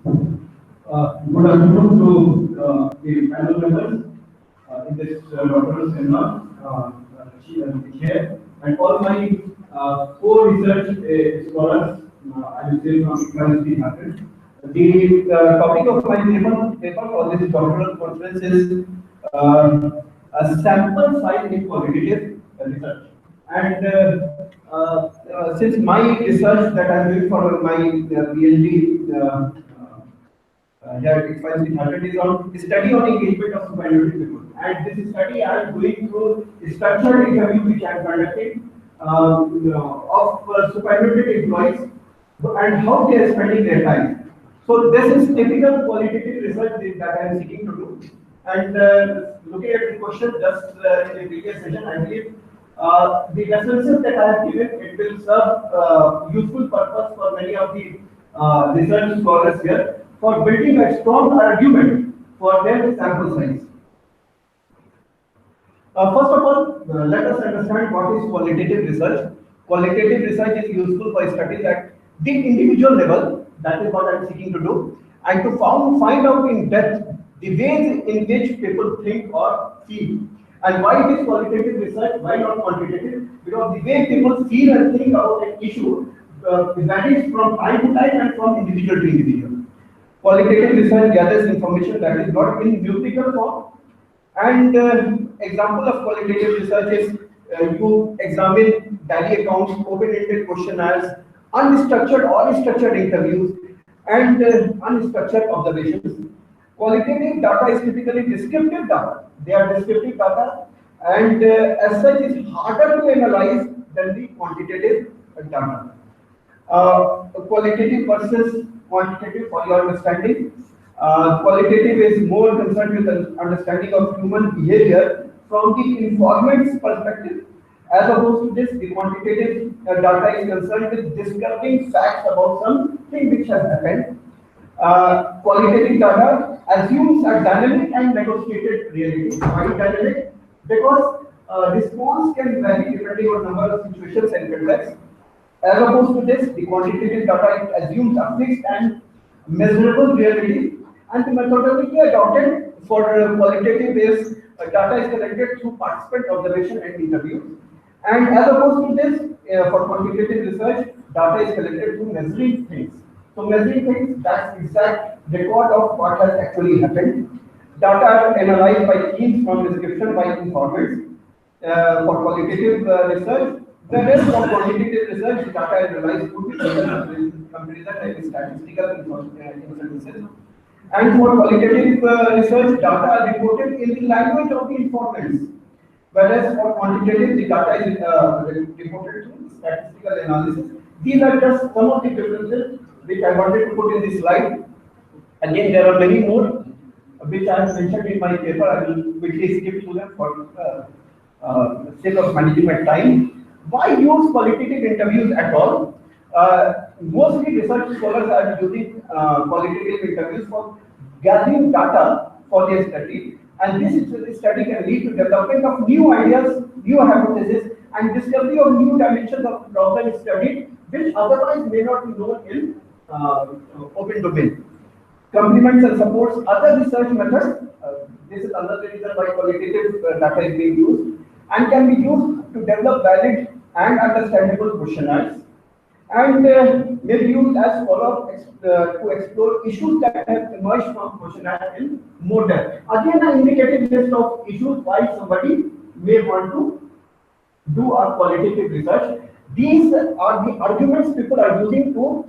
Good afternoon to the panel members in this doctoral seminar, chair, and all my co-research scholars. I will say from University Happen. The topic of my paper for this doctoral conference is a sample size in qualitative research. And since my research that I'm doing for my PhD. Here it finds it is on study on engagement of superannuated people. And this study I am doing through structured interview which I am conducting of superannuated employees and how they are spending their time. So this is typical qualitative research that I am seeking to do. And looking at the question just in the previous session, I believe the references that I have given, it will serve useful purpose for many of the research scholars here for building a strong argument for their sample size. First of all, let us understand what is qualitative research. Qualitative research is useful for studies at the individual level, that is what I am seeking to do, and to find out in depth the ways in which people think or feel. And why it is qualitative research, why not quantitative? Because the way people feel and think about an issue varies from time to time and from individual to individual. Qualitative research gathers information that is not in numerical form. And example of qualitative research is you examine tally accounts, open-ended questionnaires, unstructured or structured interviews, and unstructured observations. Qualitative data is typically descriptive data. They are descriptive data, and as such is harder to analyze than the quantitative data. Qualitative versus quantitative for your understanding. Qualitative is more concerned with the understanding of human behavior from the informant's perspective, as opposed to this, the quantitative data is concerned with discovering facts about something which has happened. Qualitative data assumes a dynamic and negotiated reality. Why dynamic? Because response can vary depending on number of situations and contexts. As opposed to this, the quantitative data assumes a fixed and measurable reality, and the methodology adopted for qualitative is data is collected through participant observation and interviews. And as opposed to this, for quantitative research, data is collected through measuring things. So measuring things, that's exact record of what has actually happened. Data are analyzed by teams from description by informants. For qualitative research, whereas for quantitative research, data is analyzed through comparison and statistical inferences. And for qualitative research, data are reported in the language of the informants. Whereas for quantitative, the data is reported through statistical analysis. These are just some of the differences which I wanted to put in this slide. Again, there are many more which I have mentioned in my paper. I will quickly skip through them for sake of managing my time. Why use qualitative interviews at all? Mostly research scholars are using qualitative interviews for gathering data for their study, and this study can lead to development of new ideas, new hypotheses, and discovery of new dimensions of problem studied, which otherwise may not be known in open domain. Complements and supports other research methods. This is another reason why qualitative data is being used, and can be used to develop valid and understandable questionnaires, and may be used as follow-up to explore issues that have emerged from questionnaire in more depth. Again, an indicative list of issues why somebody may want to do a qualitative research. These are the arguments people are using to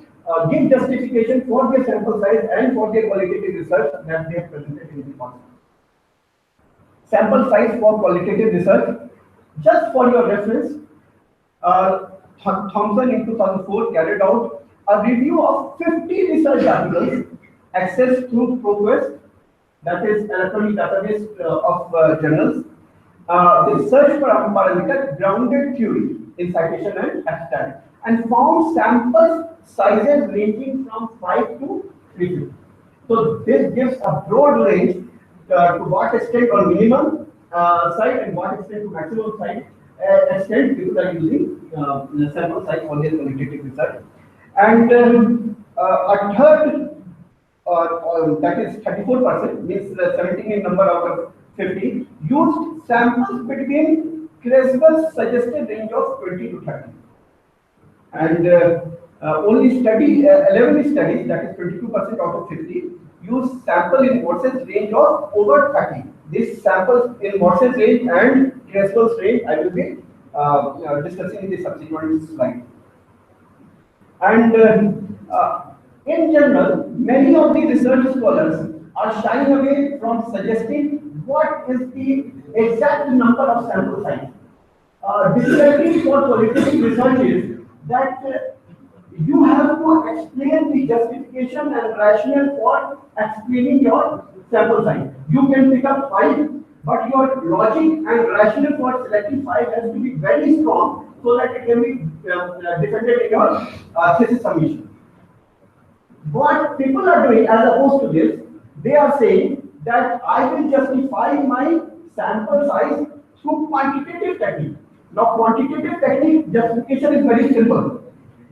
give justification for their sample size and for their qualitative research that they have presented in the past. Sample size for qualitative research, just for your reference, Thompson in 2004 carried out a review of 50 research articles accessed through ProQuest, that is electronic database of journals. They searched for a parameter grounded theory in citation and abstract, and found sample sizes ranging from 5 to 350. So this gives a broad range to what extent or minimum size and what extent to maximum size extent people are using sample size for their qualitative research. And a third that is 34%, means 17 in number out of 50, used samples between Creswell's suggested range of 20 to 30. And only 11 studies, that is 22% out of 50, use sample in Morse's range of over 30. These samples in Morse's range and Creswell's range I will be discussing in the subsequent slide. And in general, many of the research scholars are shying away from suggesting what is the exact number of sample size. Difficulty for qualitative research is that you have to explain the justification and rationale for explaining your sample size. You can pick up 5, but your logic and rationale for selecting 5 has to be very strong so that it can be defended in your thesis submission. What people are doing as opposed to this, they are saying that I will justify my sample size through quantitative technique. Now, quantitative technique justification is very simple.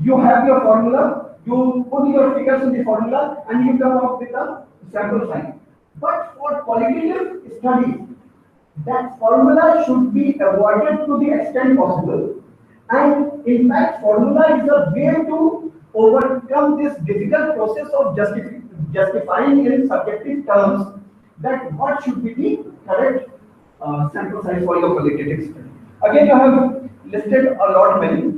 You have your formula, you put your figures in the formula, and you come up with a sample size. But for qualitative studies, that formula should be avoided to the extent possible. And in fact, formula is a way to overcome this difficult process of justifying in subjective terms that what should be the correct sample size for your qualitative study. Again, you have listed a lot many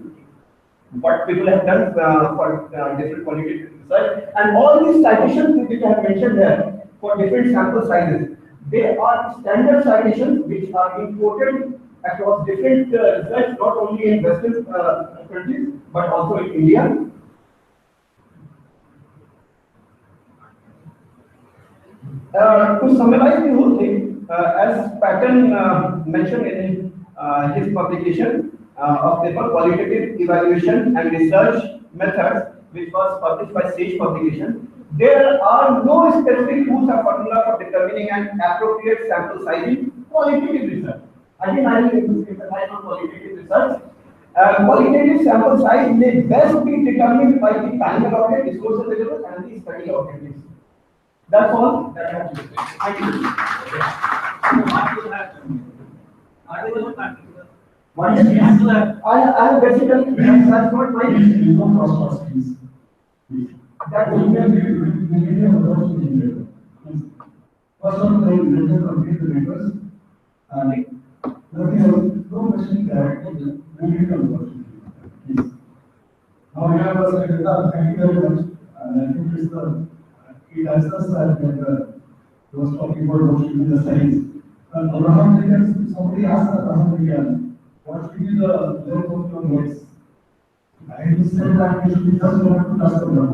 what people have done for different qualitative research, and all these citations which I have mentioned there for different sample sizes, they are standard citations which are imported across different research, not only in Western countries but also in India. To summarize the whole thing, as Patton mentioned in his publication of paper Qualitative Evaluation and Research Methods, which was published by Sage Publication, there are no specific rules or formula for determining an appropriate sample size in qualitative research. Again, I will emphasize on qualitative research. Qualitative sample size may best be determined by the time allotted, resources available, and the study objectives. That's all that I have to say. Thank you. What is I have basically that's not my that will be first of all, let them complete the papers. No question that we will come. Now we have a secretary. Thank you very much. And I think it answers that was talking about what should be the size. Abraham, somebody asked Abraham, what should be the length of your voice? I said that it should be just 1 to +1.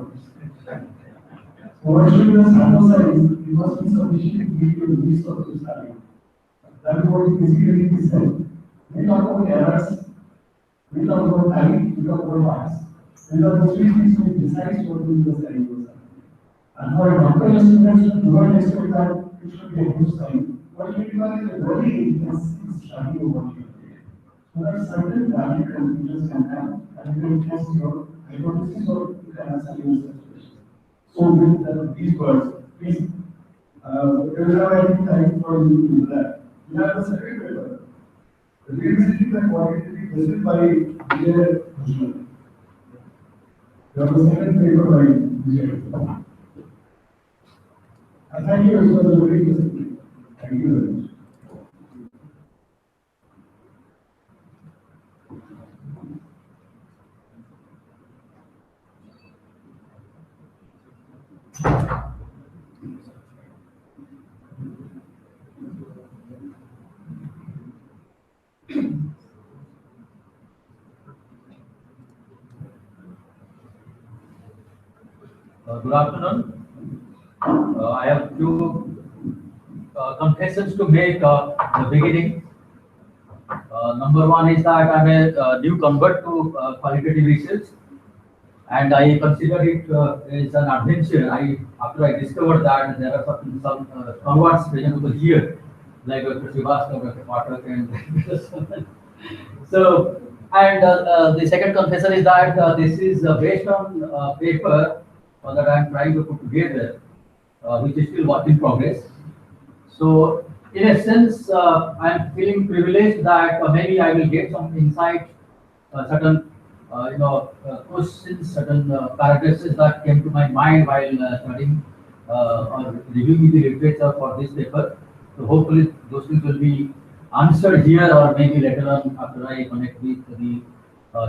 So what should be the sample size? It must be sufficient to give you the least of the study. That is what basically he said. We talk about errors, we talk about time, we talk about marks. These are the 3 things which decides what will be the study. And for a doctoral students, do not expect that it should be a huge time. What you do is a very intensive study of what you do. So there are certain valid conclusions can have, and you can test your hypothesis or you can answer your situation. So with these words, please, we will have any time for you to do that. We have the second paper. The university that wanted to be presented by Vijay Bhushan. We have the second paper by Vijay. And thank you for the very good. Thank you very much. Good afternoon. I have few confessions to make in the beginning. Number one is that I'm a new convert to qualitative research, and I consider it as an adventure. After I discovered that there are some converts present over here, like Dr. Srivastava, Dr. Pathak, and so. And the second confession is that this is based on paper that I'm trying to put together. which is still work in progress. So, in a sense, I'm feeling privileged that maybe I will get some insight, certain questions, certain paragraphs that came to my mind while studying or reviewing the literature for this paper. So hopefully those things will be answered here, or maybe later on after I connect with the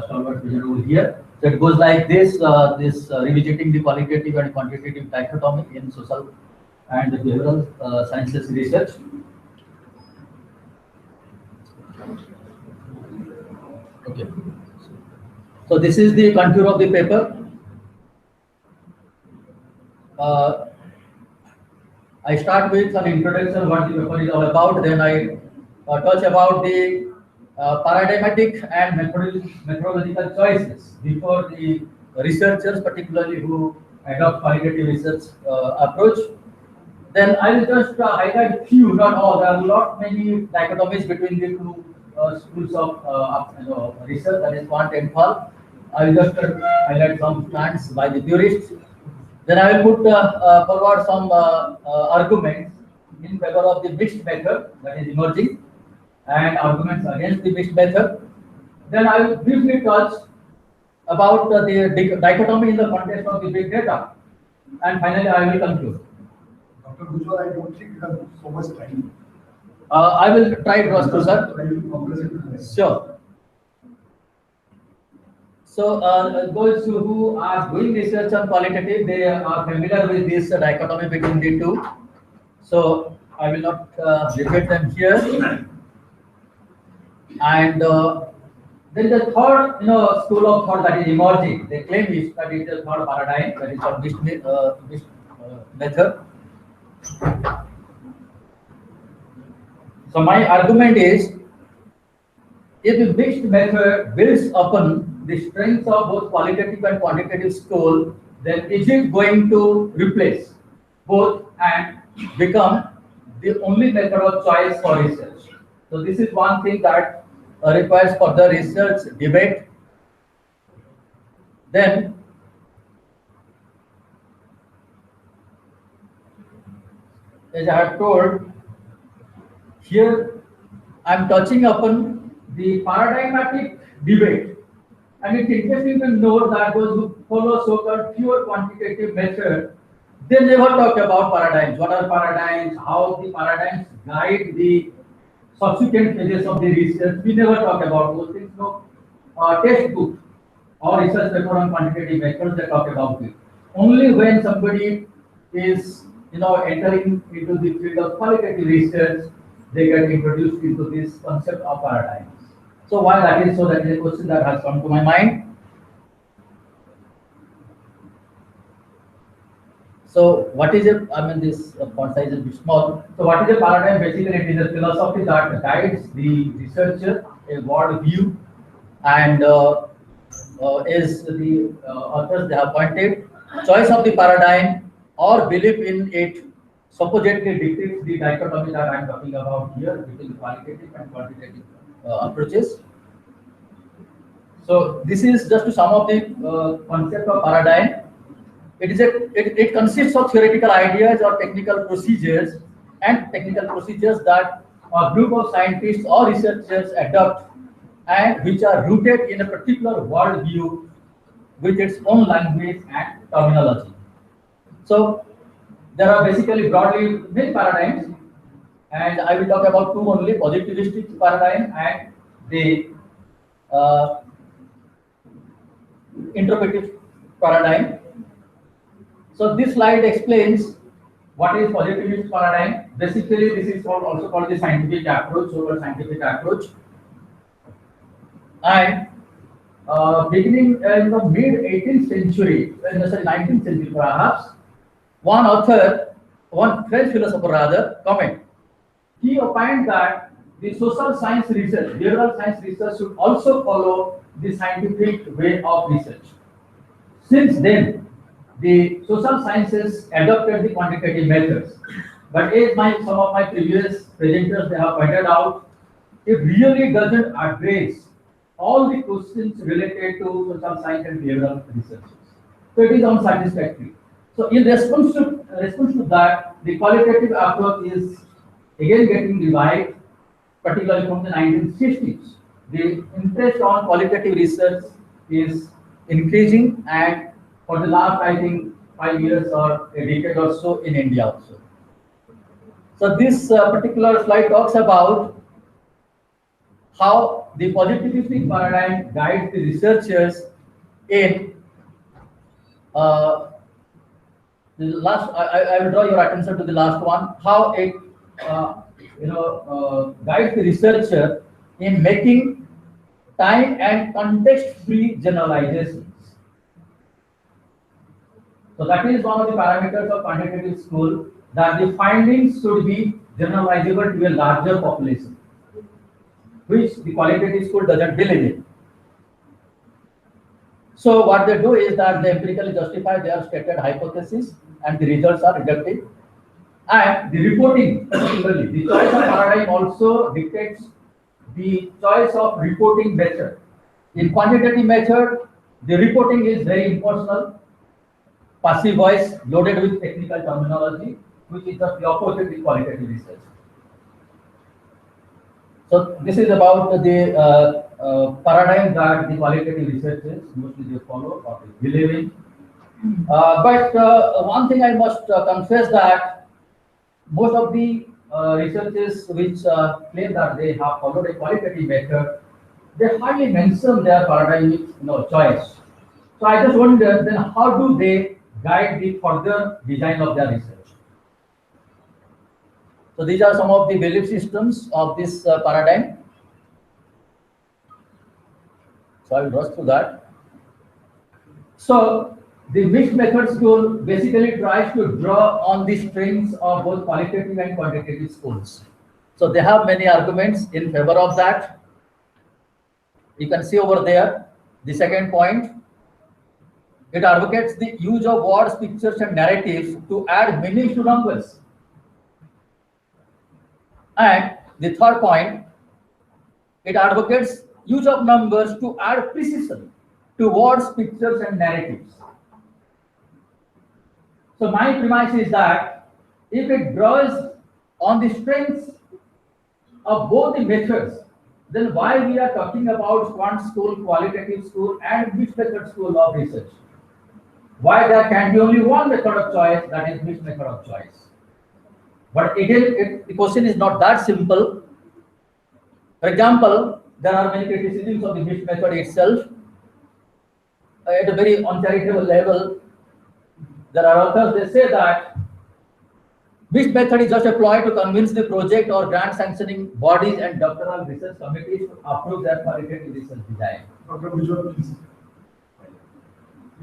stalwart present over here. So it goes like this: revisiting the qualitative and quantitative dichotomy in social and behavioral sciences research. Okay. So this is the contour of the paper. Uh, I start with an introduction what the paper is all about. Then I touch about the paradigmatic and methodological choices before the researchers, particularly who adopt qualitative research approach. Then I will just highlight few, not all. There are lot many dichotomies between the two schools of research, that is quant and qual. I will just highlight some strands by the theorists. Then I will put forward some arguments in favor of the mixed method that is emerging, and arguments against the mixed method. Then I will briefly touch about the dichotomy in the context of the big data, and finally I will conclude. Dr. Bhujwal, I don't think you have so much time. I will try to rush through, sir. I will compress it to less. Sure. So those who are doing research on qualitative, they are familiar with this dichotomy between the two. So I will not repeat them here. And then the third, school of thought that is emerging. They claim is that it is the third paradigm, that is called mixed method. So my argument is, if the mixed method builds upon the strengths of both qualitative and quantitative school, then is it going to replace both and become the only method of choice for research? So this is one thing that requires further research, debate. Then as I have told, here I am touching upon the paradigmatic debate. And it's interesting to note that those who follow so-called pure quantitative method, they never talk about paradigms. What are paradigms? How the paradigms guide the subsequent phases of the research? We never talk about those things. No textbook or research paper on quantitative methods they talk about it. Only when somebody is entering into the field of qualitative research, they get introduced into this concept of paradigms. So why that is so? That is a question that has come to my mind. So what is a, this font size is a bit small. So what is a paradigm? Basically, it is a philosophy that guides the researcher, a world view, and is the authors they have pointed, choice of the paradigm or belief in it supposedly dictates the dichotomy that I am talking about here between qualitative and quantitative approaches. So this is just to sum up the concept of paradigm. It consists of theoretical ideas or technical procedures that a group of scientists or researchers adopt and which are rooted in a particular worldview with its own language and terminology. So there are basically broadly many paradigms, and I will talk about two only: positivistic paradigm and the interpretive paradigm. So this slide explains what is positivist paradigm. Basically, this is also called the scientific approach, so-called scientific approach. And beginning in the mid 18th century, 19th century perhaps, one French philosopher rather, comment. He opined that the social science research, behavioral science research should also follow the scientific way of research. Since then, the social sciences adopted the quantitative methods. But as some of my previous presenters they have pointed out, it really doesn't address all the questions related to social science and behavioral research. So it is unsatisfactory. So in response to that, the qualitative approach is again getting revived, particularly from the 1960s. The interest on qualitative research is increasing, and for the last, I think, 5 years or a decade or so in India also. So this particular slide talks about how the positivistic paradigm guides the researchers in uh, the last. I will draw your attention to the last one. How it guides the researcher in making time and context-free generalizations. So that is one of the parameters of quantitative school, that the findings should be generalizable to a larger population, which the qualitative school doesn't believe in. So what they do is that they empirically justify their stated hypothesis, and the results are reductive. And the reporting, particularly, the choice of paradigm also dictates the choice of reporting method. In quantitative method, the reporting is very impersonal, passive voice loaded with technical terminology, which is just the opposite in qualitative research. So this is about the paradigm that the qualitative researchers mostly they follow or they believe in. But one thing I must confess that most of the researchers which claim that they have followed a qualitative method, they hardly mention their paradigmic choice. So I just wonder then how do they guide the further design of their research? So these are some of the belief systems of this paradigm. So I will rush through that. So the mixed method school basically tries to draw on the strengths of both qualitative and quantitative schools. So they have many arguments in favor of that. You can see over there the second point. It advocates the use of words, pictures, and narratives to add meaning to numbers. And the third point, it advocates use of numbers to add precision to words, pictures, and narratives. So my premise is that if it draws on the strengths of both the methods, then why we are talking about quant school, qualitative school, and mixed method school of research? Why there can be only one method of choice, that is mixed method of choice? But again, the question is not that simple. For example, there are many criticisms of the mixed method itself. At a very uncharitable level, there are authors, they say that mixed method is just employed to convince the project or grant sanctioning bodies and doctoral research committees to approve their qualitative research design. Dr. Vijay, please.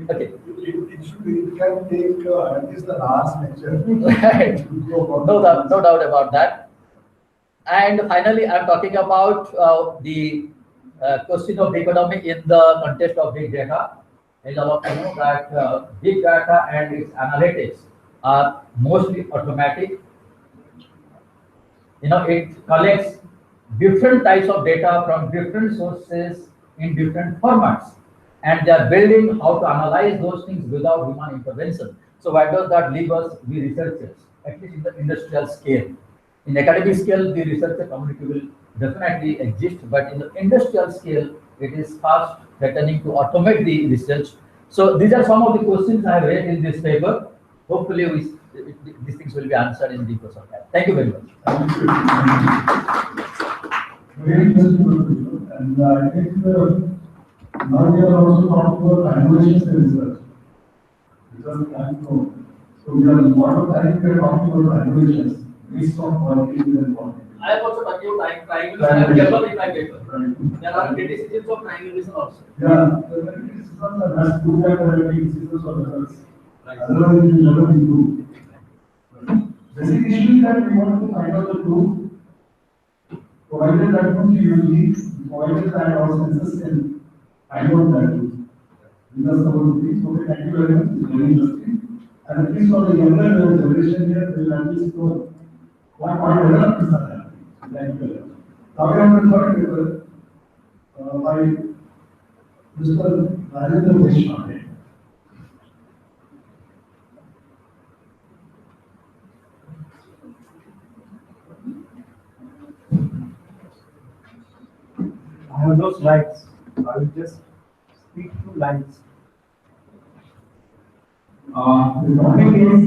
Okay. It can take at least the last lecture. Right. No doubt about that. And finally, I'm talking about the question of economy in the context of big data. As all of you know that big data and its analytics are mostly automatic. It collects different types of data from different sources in different formats, and they are building how to analyze those things without human intervention. So why does that leave us, we researchers, at least in the industrial scale? In academic scale, the researcher community will definitely exist, but in the industrial scale, it is fast threatening to automate the research. So these are some of the questions I have read in this paper. Hopefully, these things will be answered in the course of time. Thank you very much. Very interesting, and I think now we are also talking about evaluations and research. Because I know, so we are a lot of time we are talking about evaluations based on qualitative and quantitative. I am also talking about triangulation. There are criticisms of triangulation also. Yeah, the criticisms are as good as the criticisms of others. Otherwise, it will never improve. Basic issue is that we want to find out the proof, provided that proof is unique, provided that our senses can find out that proof. These are some of the things. Okay, thank you very much. It's very interesting. And at least for the younger generation here, they will at least know what developments are happening. Thank you very much. Now we have the third paper by Mr. Rajendra Deshpande. on those slides. I will just speak two lines. The topic is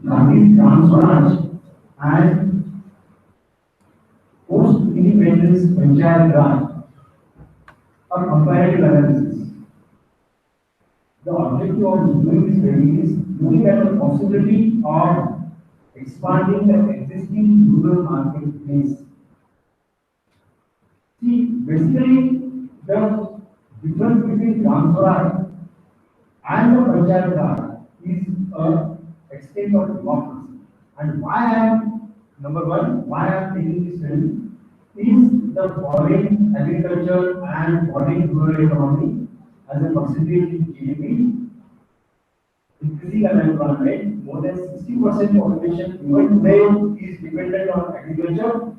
Gandhi's transference and post-independence Panchayat Raj, a comparative analysis. The objective of doing this study is looking at the possibility of expanding the existing rural marketplace. See, basically, the difference between Gram Swaraj and the Panchayat Raj is a extent of democracy. And why I am number one, why I am taking this study is the foreign agriculture and foreign rural economy as a percentage in GDP increasing unemployment. More than 60% population even today is dependent on agriculture,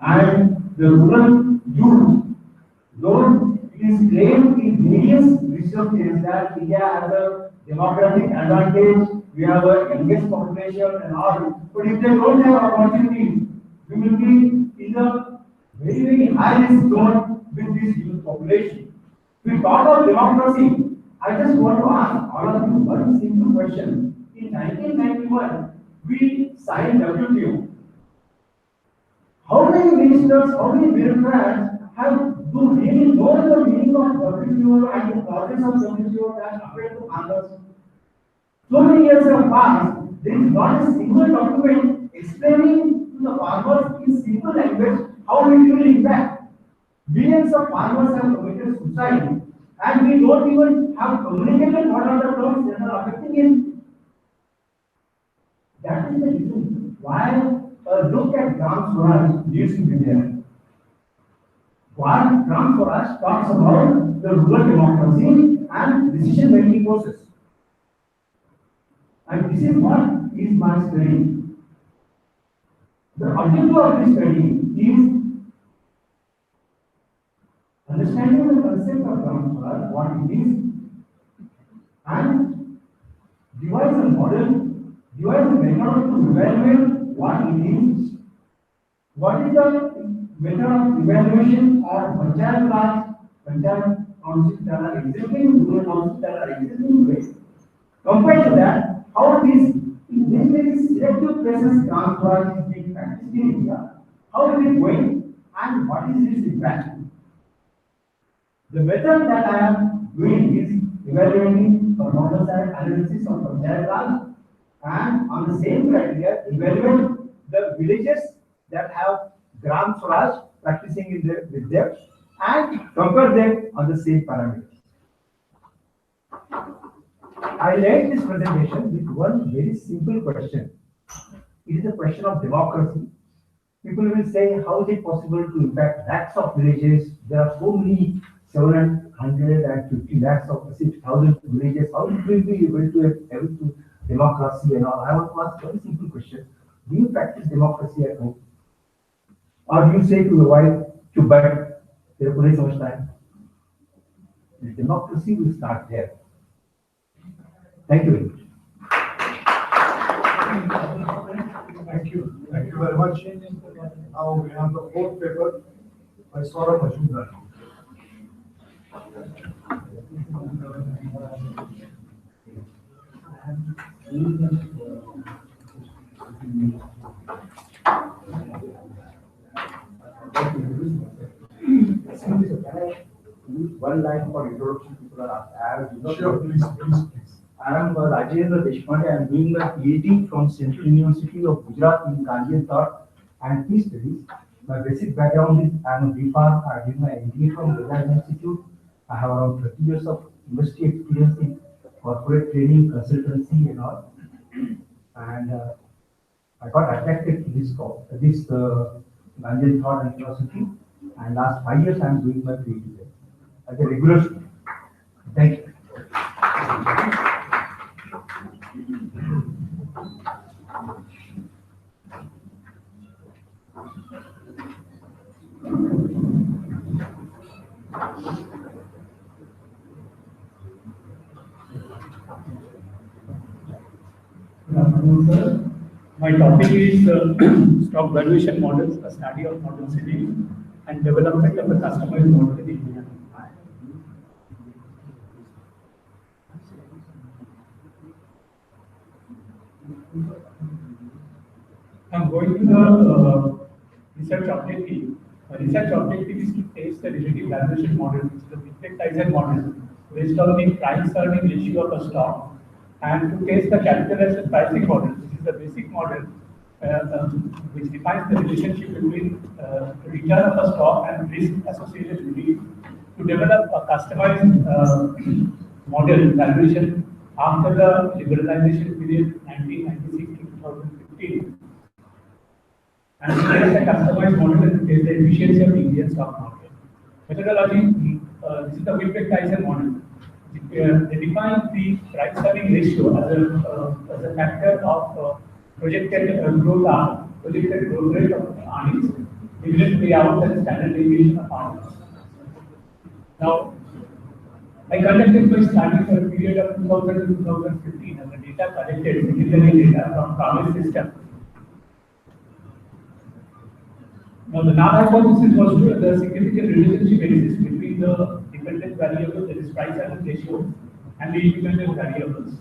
and the rural youth, though it is claimed in various researches that India has a demographic advantage, we have a youngest population and all, but if they don't have opportunity, we will be in a very, very high risk zone with this youth population. We talk of democracy. I just want to ask all of you one simple question. In 1991, we signed WTO. How many ministers, how many bureaucrats do really know the meaning of WTO and the process of WTO that applied to others? So many years have passed, there is not a single document explaining to the farmers in simple language how it will impact. Millions of farmers have committed suicide, and we don't even have communicated what are the terms that are affecting him. That is the reason why a look at Gram Swaraj needs to be there. What Gram Swaraj talks about the rural democracy and decision making process. And this is what is my study. The objective of this study is understanding the concept of Gram Swaraj, what it is, and devise a model, devise a method to evaluate what it is. What is the method of evaluation of Panchayat Raj, Panchayat councils that are existing, rural councils that are existing today? Compared to that, how this in this very selective places Gram Swaraj is being practiced in India, how it is going, and what is its impact? The method that I am doing is evaluating performance and analysis of Panchayat Raj, and on the same criteria, evaluate the villages that have Gram Swaraj practicing with them and compare them on the same parameters. I led this presentation with one very simple question. It is a question of democracy. People will say, how is it possible to impact lakhs of villages? There are so many 750 lakhs of 6,000 villages. How will we be able to democracy and all? I want to ask a very simple question. Do you practice democracy at home? Or do you say to your wife, to bed, there is so much time? The democracy will start there. Thank you very much. Thank you. Thank you very much. Now we have the fourth paper by Saurabh Majumdar. One line for introduction. People are asked. Sure, please. I am Rajendra Deshpande. I am doing my PhD from Central University of Gujarat in Gandhian Thought and Peace Studies. My basic background is I am a B.Pharm. I did my MBA from Gujarat Institute. I have around 30 years of industry experience in corporate training, consultancy, and all. And I got attracted to this Gandhian Thought and Philosophy. And last 5 years I am doing my PhD there as a regular student. Thank you. My topic is stock valuation models, a study of modern cities. and development of the customized model in India. I'm going to the research objective. The research objective is to test the relative valuation model, which is the Wittgenstein model, based on the price-earning ratio of a stock, and to test the capital asset pricing model, which is the basic model which defines the relationship between return of a stock and risk associated with it, to develop a customized model valuation after the liberalization period 1996 to 2015. And there is a customized model that is the efficiency of the Indian stock market. Methodology, this is the Wittgenstein model. They define the price-earning ratio as a factor of projected growth rate of earnings, dividend payout, and standard deviation of earnings. Now, I conducted my study for a period of 2000 to 2015, and the data collected, secondary data from Promise system. Now, the null hypothesis was that the significant relationship exists between the dependent variable, that is price-earning ratio, and the independent variables.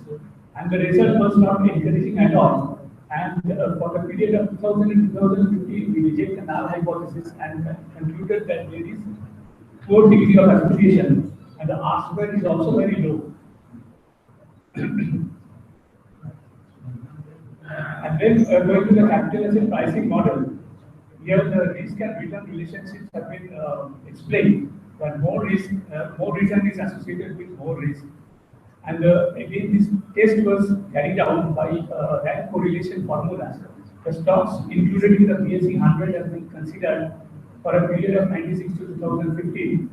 And the result was not encouraging at all. And for the period of 2000 and 2015, we rejected the null hypothesis and concluded that there is poor degree of association, and the R square is also very low. And then going to the capital asset pricing model, here the risk and return relationships have been explained, that more return is associated with more risk. And again, this test was carried out by rank correlation formula. The stocks included in the BSE 100 have been considered for a period of 96 to 2015.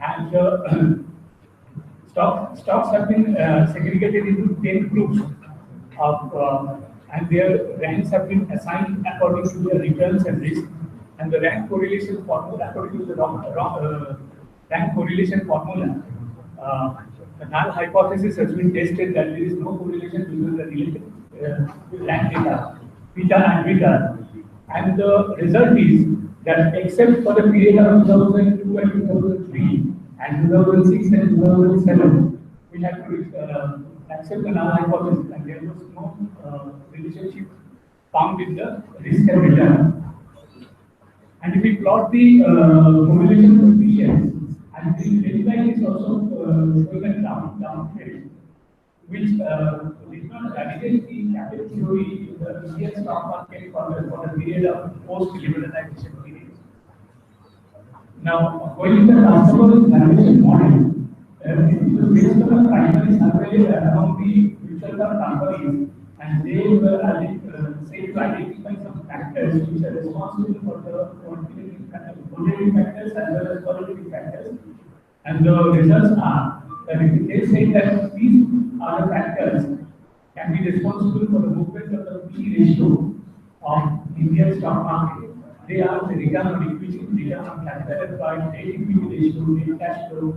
And stocks have been segregated into 10 groups of and their ranks have been assigned according to their returns and risk. And the rank correlation formula, according to the rank correlation formula, the null hypothesis has been tested that there is no correlation between the relative rank data, beta and beta. And the result is that except for the period of 2002 and 2003 and 2006 and 2007, we had to accept the null hypothesis, and there was no relationship found in the risk and return. And if we plot the correlation coefficients, and the deadline is also showing a down trend, which did not validate the capital theory in the Indian stock market for the period of post-liberalization period. Now, going to the customer valuation model, it was based on a primary survey among the mutual fund companies, and they were said to identify some factors which are responsible for the quantitative factors as well as qualitative factors. And the results are that they say that these are the factors can be responsible for the movement of the P ratio of Indian stock market. They are the return on equity, return on capital employed, debt equity ratio, net cash flow,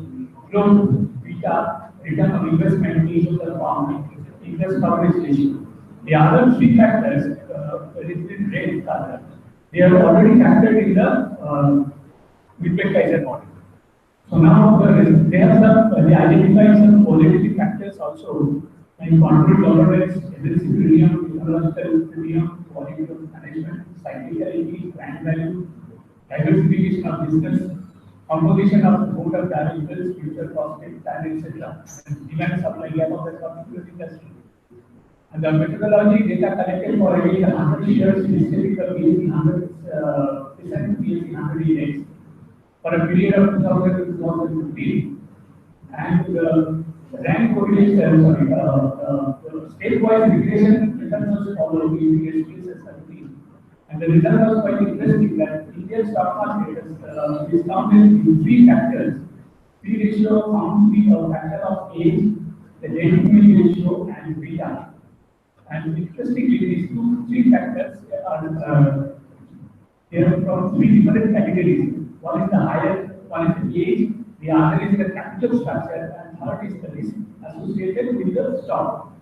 growth, beta, return on investment, age of the firm, interest coverage ratio. The other three factors, in red color, they are already factored in the Wittgenstein model. So now they identify some qualitative factors also, like corporate governance, agency premium, technological premium, quality of management, cyclicality, brand value, diversification of business, composition of board of directors, future prospects, and etc. And demand supply gap of the particular industry. And the methodology data collected for every 100 years listed in the BSE 100 BSE 100 index for a period of 2000 to 2015, and the rank correlation, state-wise regression returns was followed in the SPSS 17. And the result was quite interesting that Indian stock market is discounted in three factors. P ratio found to be a factor of age, the debt equity ratio, and beta. And interestingly, these three factors are they are from three different categories. One is the higher, one is the age, the other is the capital structure, and third is the risk associated with the stock.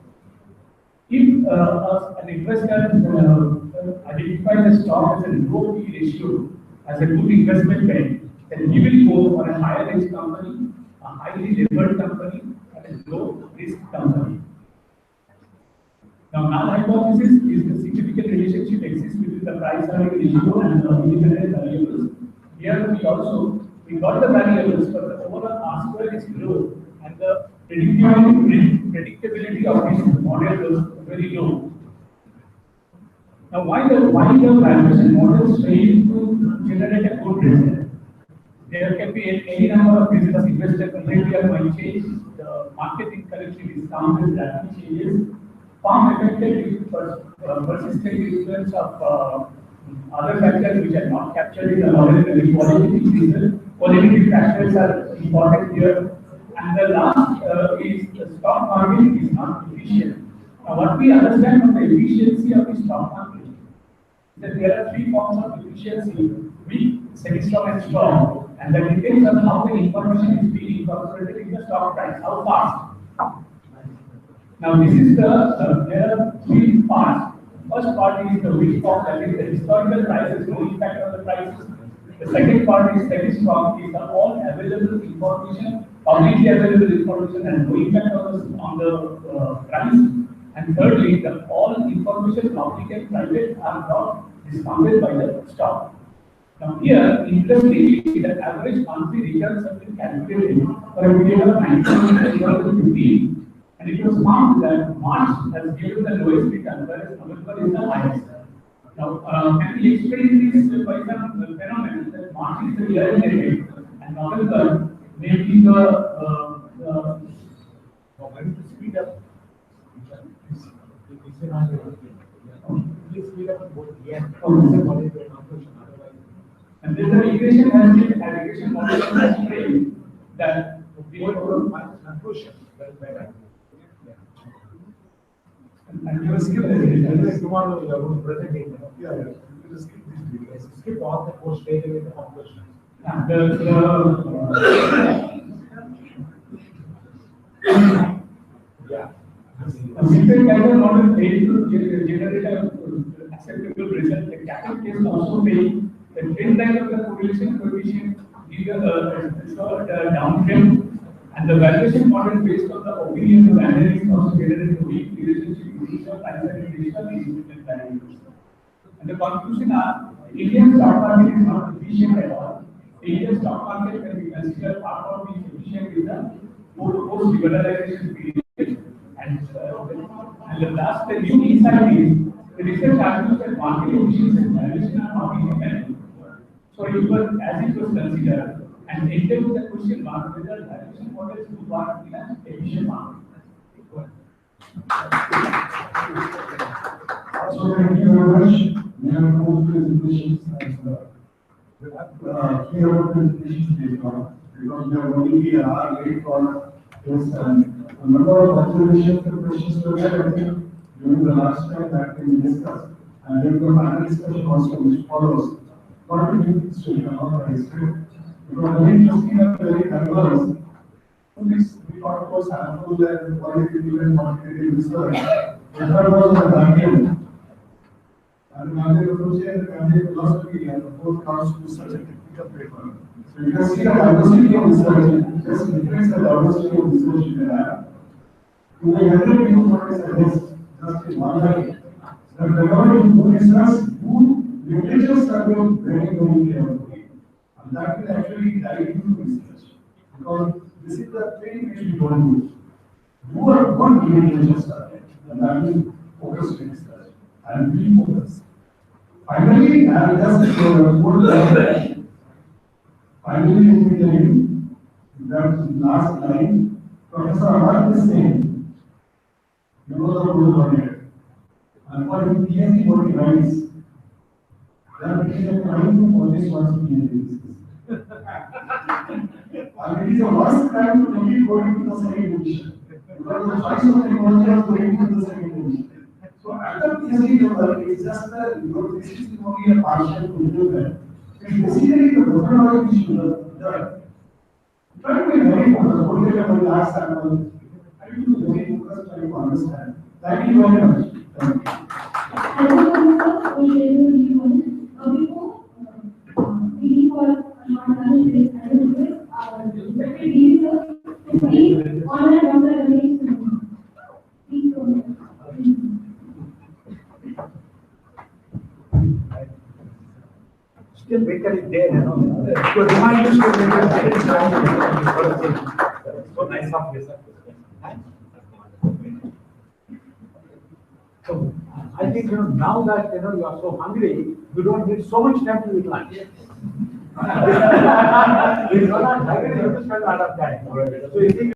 If an investor identifies the stock as a low P ratio, as a good investment bank, then we will go for a higher risk company, a highly levered company, and a low risk company. Now, null hypothesis is the significant relationship exists between the price earning ratio and the independent variables. Here we got the variables, but the overall R square is low, and the predictability of this model was very low. Now, why the valuation models fail to generate a good result? There can be any number of reasons. Investor behavior might change, the market incorrectly discounted rapid changes, farm affected persistent influence of other factors which are not captured in the model, qualitative factors are important here. And the last is the stock market is not efficient. Now, what we understand from the efficiency of the stock market is that there are three forms of efficiency: weak, semi-strong, and strong. And that depends on how the information is being incorporated in the stock price, how fast. Now, this is there are three parts. First part is the weak form, that is the historical prices, no impact on the prices. The second part is semi-strong, is the all available information, publicly available information, and no impact on the price. And thirdly, the all information, public and private, are not discounted by the stock. Now here, interestingly, the average monthly returns have been calculated for a period of 1915, and it was found that March has given the lowest return, whereas November is the highest. Now, can we explain this by some phenomenon that March is the year ended and November may be the going to speed up. Please speed up both the end. And then the equation has been aggregation model has framed that we want to find conclusion. And you will skip this. Tomorrow you are going to present it. Yeah, you will skip this video. Skip all the post straight away the conclusion. Yeah. A simple capital model failed to generate an acceptable result. The capital case also failed. The trend line of the correlation coefficient gives a downtrend, and the valuation model based on the opinion of analysts also generated a weak relationship between the price and ratio and independent variables. And the conclusion are Indian stock market is not efficient at all. The Indian stock market can be considered part of the efficient in the post-liberalization period. And the last, the new insight is the research argues that market efficiency and valuation are not independent. So it was as it was considered, and ended with the question mark whether valuation models do work in an efficient market. So thank you very much. We have more presentations and we have 3 hour presentations later on because we are only an hour late for this and a number of observations and questions were there, I think, during the last time that we discussed. And then the final discussion also which follows. What do you think to our history? Because when you see that very diverse, we thought was sample and qualitative and quantitative research. The third was the Gandhian. And the Gandhian approach and the Gandhian philosophy and the fourth comes to such a technical paper. So you can see the diversity of research, just reflects the diversity of research in the lab. In the general view, what is just in one line. The development of research, literatures are very carefully. And that will actually guide you to research. Because this is the thing which we don't use. You are one literature study, and that will focus on research. And we focus. Finally, I will just finally, let me tell you that last line, Professor Ahmad is saying, you know the rule on it. And for his PhD, what he writes, that it is a crime to always want to be and it is the worst time to really go into the second division. Because the choice of technology is going into the second division. So after PhD level, it's just that this is only a partial improvement. It's basically the doctoral which you learn. Try to be very focused. Only level last sample. I will be very focused trying to understand. Thank you very much. Thank you. Before here to please honor Dr. Ramesh. Please go ahead. Still baker is there, you know. To remind you, so nice of you, sir. So I think, you know, now that, you know, you are so hungry, you don't need so much time to eat lunch. If you are not hungry, you have to spend a lot of time. So you think